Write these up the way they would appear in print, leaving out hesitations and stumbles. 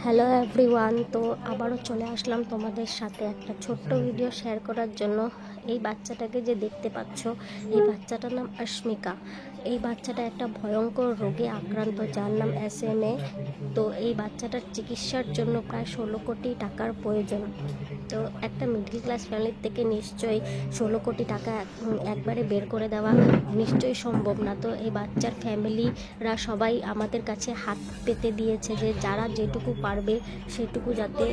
Hello everyone, তো আবারও চলে আসলাম তোমাদের সাথে একটা ছোট্ট ভিডিও শেয়ার করার জন্য। এই বাচ্চাটাকে যে দেখতে পাচ্ছ, এই বাচ্চাটার নাম অস্মিকা। এই বাচ্চাটা একটা ভয়ঙ্কর রোগে আক্রান্ত, যার নাম SMA। তো এই বাচ্চাটার চিকিৎসার জন্য প্রায় 16 কোটি টাকার প্রয়োজন। তো একটা মিডল ক্লাস ফ্যামিলির থেকে নিশ্চয়ই 16 কোটি টাকা একবারে বের করে দেওয়া নিশ্চয়ই সম্ভব না। তো এই বাচ্চার ফ্যামিলিরা সবাই আমাদের কাছে হাত পেতে দিয়েছে যে যারা যেটুকু পারবে সেটুকু যাতে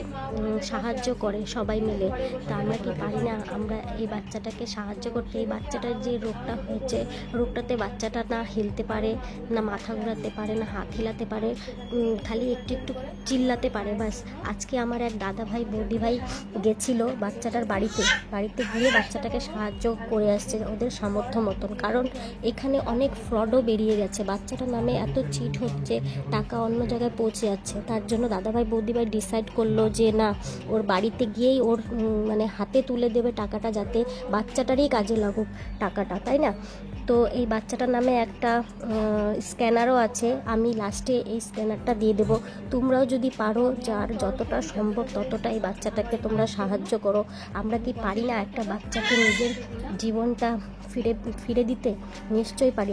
সাহায্য করে সবাই মিলে। তা আমরা কি পারি না আমরা এই বাচ্চাটাকে সাহায্য করতে? এই বাচ্চাটার যে রোগটা হয়েছে, রোগটাতে বাচ্চাটা না হিলতে পারে, না মাথা ঘোরাতে পারে, না হাত হিলাতে পারে, খালি একটু একটু চিল্লাতে পারে বাস। আজকে আমার এক দাদা ভাই বৌদি ভাই গেছিলো বাচ্চাটার বাড়িতে গিয়ে বাচ্চাটাকে সাহায্য করে আসছে ওদের সামর্থ্য মতন। কারণ এখানে অনেক ফ্রডও বেরিয়ে গেছে, বাচ্চাটার নামে এত চিট হচ্ছে, টাকা অন্য জায়গায় পৌঁছে যাচ্ছে। তার জন্য দাদাভাই বৌদিভাই ডিসাইড করলো যে না, ওর বাড়িতে গিয়েই ওর মানে হাতে তুলে দেবে টাকাটা, যাতে বাচ্চাটারই কাজে লাগুক টাকাটা, তাই না? তো এই বাচ্চাটার নামে একটা স্ক্যানারও আছে, আমি লাস্টে এই স্ক্যানারটা দিয়ে দেবো। তোমরাও যদি পারো, যার যতটা সম্ভব ততটা এই বাচ্চাটাকে তোমরা সাহায্য করো। আমরা কি পারি না একটা বাচ্চাকে নিজের জীবনটা ফিরে দিতে? নিশ্চয়ই পারি।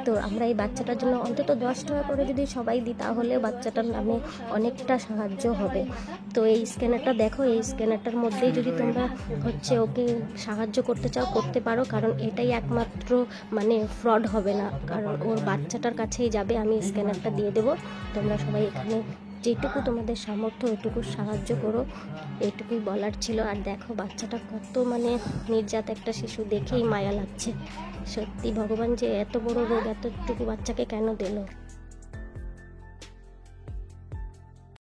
তো আমরা এই বাচ্চাটার জন্য অন্তত 10 টাকা করে যদি সবাই দিই, তাহলে বাচ্চাটার নামে অনেকটা সাহায্য হবে। তো এই স্ক্যানারটা দেখো, এই স্ক্যানারটার মধ্যেই যদি তোমরা ওকে সাহায্য করতে চাও করতে পারো, কারণ এটাই একমাত্র মানে ফ্রড হবে না, কারণ ওর বাচ্চাটার কাছেই যাবে। আমি স্ক্যানারটা দিয়ে দেবো, তোমরা সবাই এখানে যেটুকু তোমাদের সামর্থ্য ওইটুকু সাহায্য করো, এইটুকুই বলার ছিল। আর দেখো বাচ্চাটা কত মানে নির্যাত একটা শিশু, দেখেই মায়া লাগছে। সত্যি ভগবান যে এত বড় রোগ এতটুকু বাচ্চাকে কেন দিল।